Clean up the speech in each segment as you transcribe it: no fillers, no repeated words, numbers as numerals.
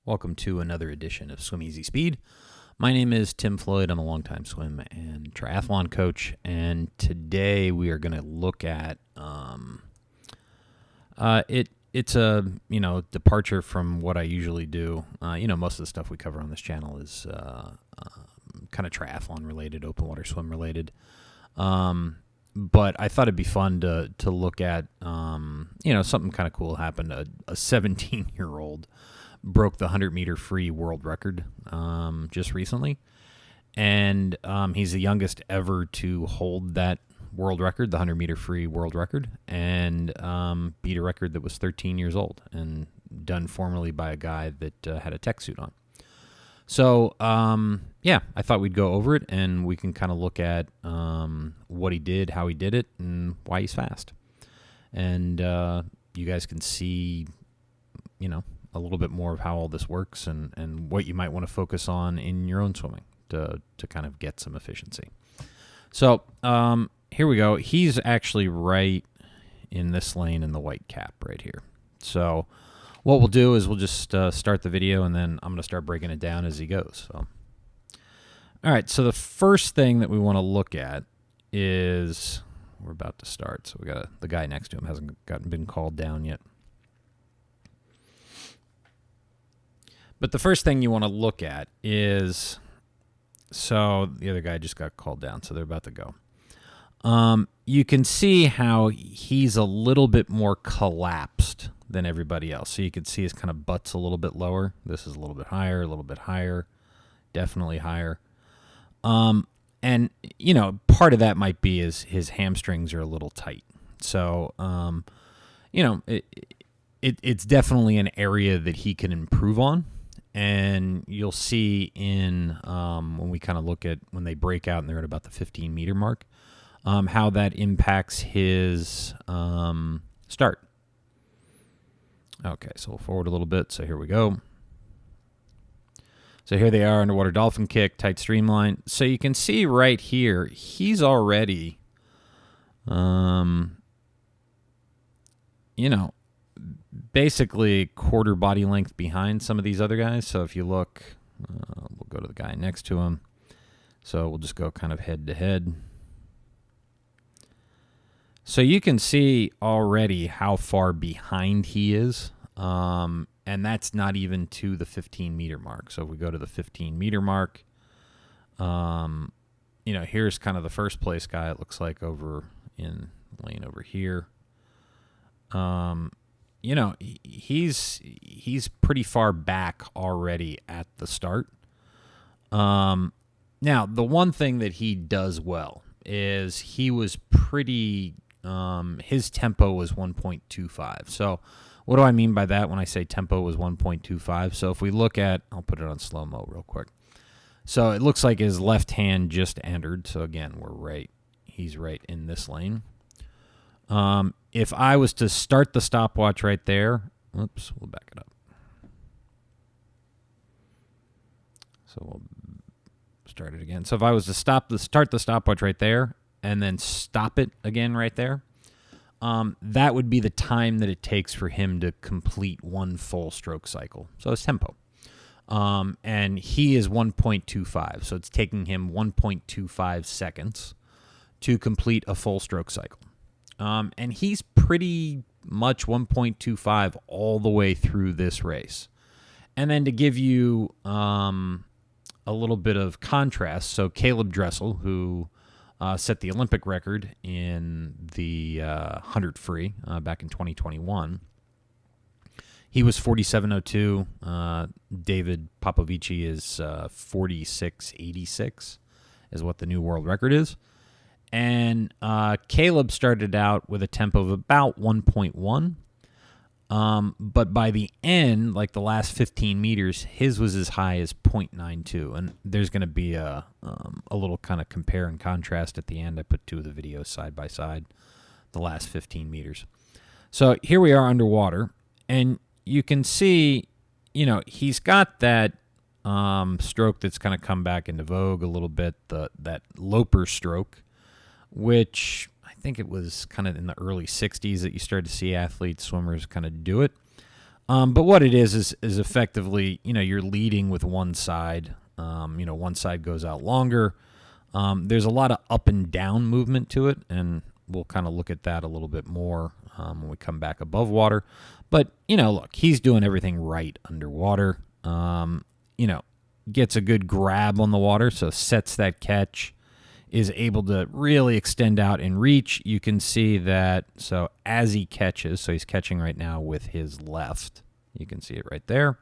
Welcome to another edition of Swim Easy Speed. My name is Tim Floyd. I'm a longtime swim and triathlon coach, and today we are going to look at it's a departure from what I usually do. Most of the stuff we cover on this channel is kind of triathlon related, open water swim related. But I thought it'd be fun to look at something kind of cool happened. A 17-year-old broke the 100-meter free world record just recently. And he's the youngest ever to hold that world record, the 100-meter free world record, and beat a record that was 13 years old and done formerly by a guy that had a tech suit on. So, I thought we'd go over it, and we can kind of look at what he did, how he did it, and why he's fast. And you guys can see, a little bit more of how all this works and what you might want to focus on in your own swimming to kind of get some efficiency. So here we go. He's actually right in this lane in the white cap right here. So what we'll do is we'll just start the video, and then I'm going to start breaking it down as he goes. So, all right, so the first thing that we want to look at is we're about to start. So we got the guy next to him hasn't been called down yet. But the first thing you want to look at is, so the other guy just got called down, so they're about to go. You can see how he's a little bit more collapsed than everybody else. So you can see his kind of butt's a little bit lower. This is a little bit higher, definitely higher. And, part of that might be is his hamstrings are a little tight. So, it's definitely an area that he can improve on. And you'll see in when we kind of look at when they break out and they're at about the 15-meter mark, how that impacts his start. Okay, so we'll forward a little bit. So here we go. So here they are, underwater dolphin kick, tight streamline. So you can see right here, he's already, basically quarter body length behind some of these other guys. So if you look, we'll go to the guy next to him. So we'll just go kind of head to head. So you can see already how far behind he is. And that's not even to the 15-meter mark. So if we go to the 15-meter mark, here's kind of the first place guy, it looks like, over in lane over here. He's pretty far back already at the start. Now, the one thing that he does well is he was pretty, his tempo was 1.25. So what do I mean by that when I say tempo was 1.25? So if we look at, I'll put it on slow-mo real quick. So it looks like his left hand just entered. So again, he's right in this lane. If I was to start the stopwatch right there, oops, we'll back it up. So we'll start it again. So if I was to start the stopwatch right there and then stop it again right there, that would be the time that it takes for him to complete one full stroke cycle. So it's tempo. And he is 1.25, so it's taking him 1.25 seconds to complete a full stroke cycle. And he's pretty much 1.25 all the way through this race. And then to give you a little bit of contrast, so Caleb Dressel, who set the Olympic record in the 100 free back in 2021, he was 47.02. David Popovici is 46.86 is what the new world record is. And Caleb started out with a tempo of about 1.1. But by the end, like the last 15 meters, his was as high as 0.92. And there's going to be a little kind of compare and contrast at the end. I put two of the videos side by side, the last 15 meters. So here we are underwater. And you can see, he's got that stroke that's kind of come back into vogue a little bit, that Loper Stroke, which I think it was kind of in the early 60s that you started to see athletes, swimmers kind of do it. But what it is effectively, you're leading with one side. One side goes out longer. There's a lot of up and down movement to it, and we'll kind of look at that a little bit more when we come back above water. But, look, he's doing everything right underwater. Gets a good grab on the water, so sets that catch, is able to really extend out and reach. You can see that, so as he catches, so he's catching right now with his left. You can see it right there.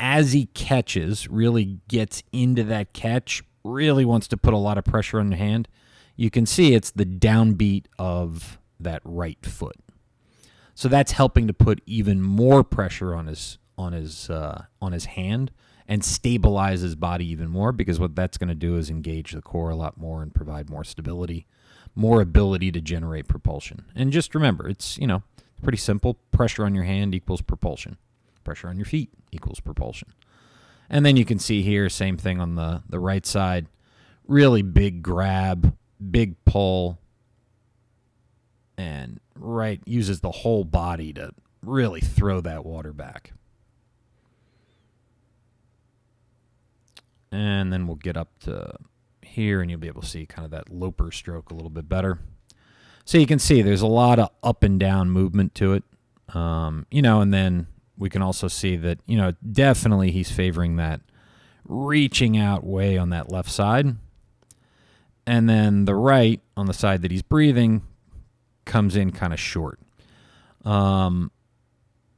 As he catches, really gets into that catch, really wants to put a lot of pressure on the hand. You can see it's the downbeat of that right foot. So that's helping to put even more pressure on his hand and stabilize his body even more, because what that's going to do is engage the core a lot more and provide more stability, more ability to generate propulsion. And just remember, it's, pretty simple. Pressure on your hand equals propulsion. Pressure on your feet equals propulsion. And then you can see here, same thing on the right side. Really big grab, big pull, and uses the whole body to really throw that water back. And then we'll get up to here, and you'll be able to see kind of that Loper stroke a little bit better. So you can see there's a lot of up and down movement to it. And then we can also see that, definitely he's favoring that reaching out way on that left side. And then the right, on the side that he's breathing, comes in kind of short. And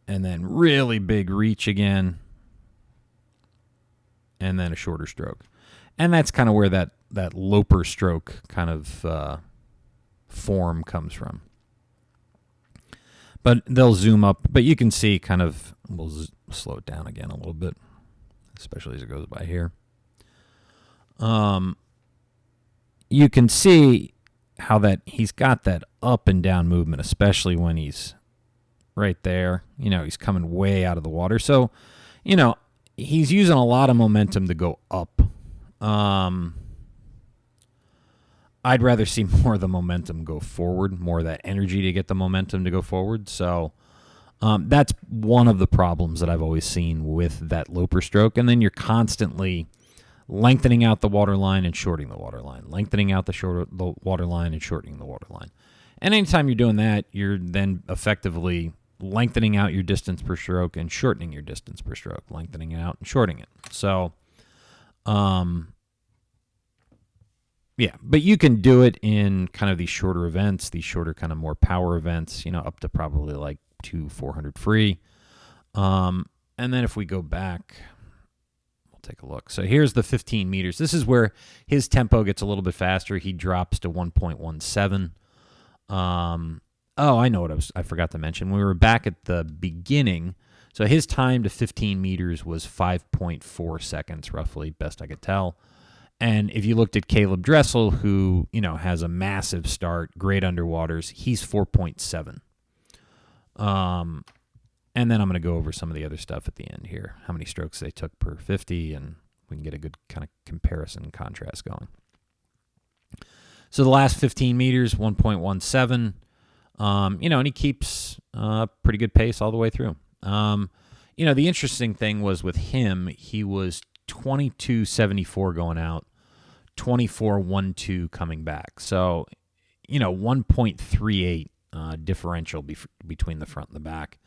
then really big reach again. And then a shorter stroke. And that's kind of where that Loper stroke kind of form comes from. But they'll zoom up. But you can see kind of, we'll slow it down again a little bit, especially as it goes by here. You can see how that he's got that up and down movement, especially when he's right there. He's coming way out of the water. So, he's using a lot of momentum to go up. I'd rather see more of the momentum go forward, more of that energy to get the momentum to go forward. So that's one of the problems that I've always seen with that Loper stroke. And then you're constantly lengthening out the water line and shortening the water line, lengthening out the water line and shortening the water line. And anytime you're doing that, you're then effectively lengthening out your distance per stroke and shortening your distance per stroke, lengthening it out and shortening it. So, but you can do it in kind of these shorter events, these shorter kind of more power events, up to probably like 400 free. And then if we go back, we'll take a look. So here's the 15 meters. This is where his tempo gets a little bit faster. He drops to 1.17. I know what I forgot to mention. We were back at the beginning. So his time to 15 meters was 5.4 seconds, roughly, best I could tell. And if you looked at Caleb Dressel, who, has a massive start, great underwaters, he's 4.7. And then I'm going to go over some of the other stuff at the end here, how many strokes they took per 50, and we can get a good kind of comparison contrast going. So the last 15 meters, 1.17. And he keeps pretty good pace all the way through. The interesting thing was with him, he was 22.74 going out, 24.12 coming back. So, 1.38 differential between the front and the back.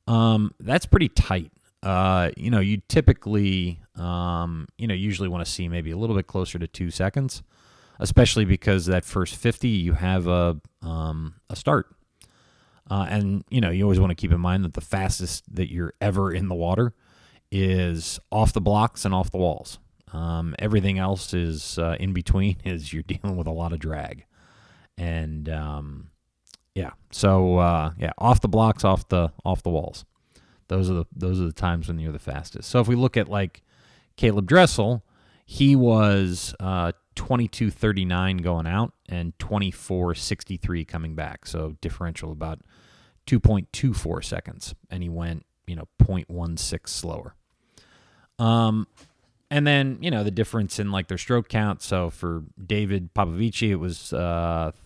That's pretty tight. You typically, usually want to see maybe a little bit closer to 2 seconds, especially because that first 50, you have a start. And, you always want to keep in mind that the fastest that you're ever in the water is off the blocks and off the walls. Everything else is in between is you're dealing with a lot of drag. And, off the blocks, off the walls. Those are the times when you're the fastest. So if we look at like Caleb Dressel, he was 22.39 going out and 24.63 coming back. So differential about 2.24 seconds, and he went 0.16 slower. And then the difference in like their stroke count. So for David Popovici, it was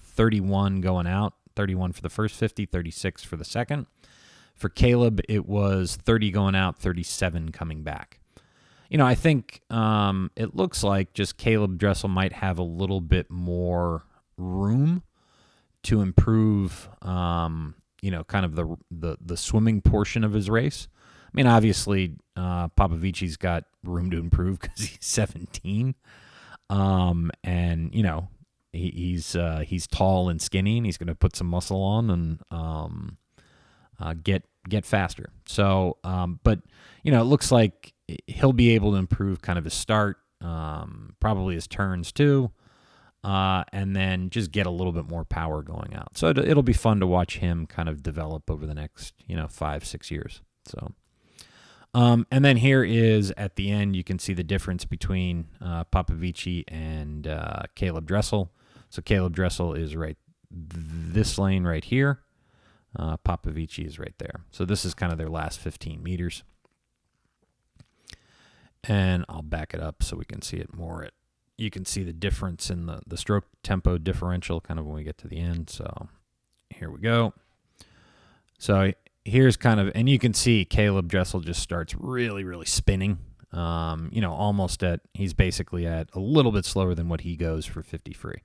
31 going out, 31 for the first 50, 36 for the second. For Caleb, it was 30 going out, 37 coming back. I think it looks like just Caleb Dressel might have a little bit more room to improve, kind of the swimming portion of his race. I mean, obviously, Popovici's got room to improve because he's 17. And he's tall and skinny, and he's going to put some muscle on and get faster. So, but it looks like he'll be able to improve kind of his start, probably his turns too, and then just get a little bit more power going out. So it'll be fun to watch him kind of develop over the next 5-6 years. So. And then here is at the end, you can see the difference between Popovici and Caleb Dressel. So Caleb Dressel is right this lane right here. Popovici is right there. So this is kind of their last 15 meters. And I'll back it up so we can see it more. You can see the difference in the stroke tempo differential kind of when we get to the end. So here we go. So here's kind of, and you can see Caleb Dressel just starts really, really spinning. He's basically at a little bit slower than what he goes for 50 free.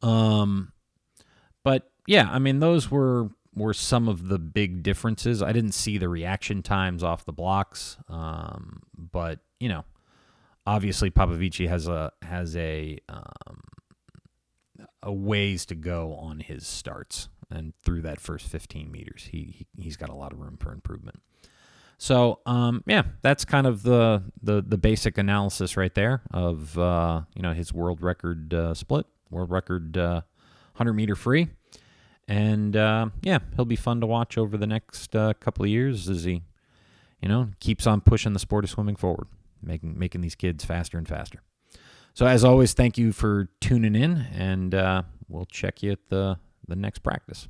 But yeah, I mean, those were some of the big differences. I didn't see the reaction times off the blocks. But obviously Popovici has a ways to go on his starts. And through that first 15 meters, he's got a lot of room for improvement. So, that's kind of the basic analysis right there of his world record split, world record 100-meter free, and he'll be fun to watch over the next couple of years as he keeps on pushing the sport of swimming forward, making these kids faster and faster. So, as always, thank you for tuning in, and we'll check you at the next practice.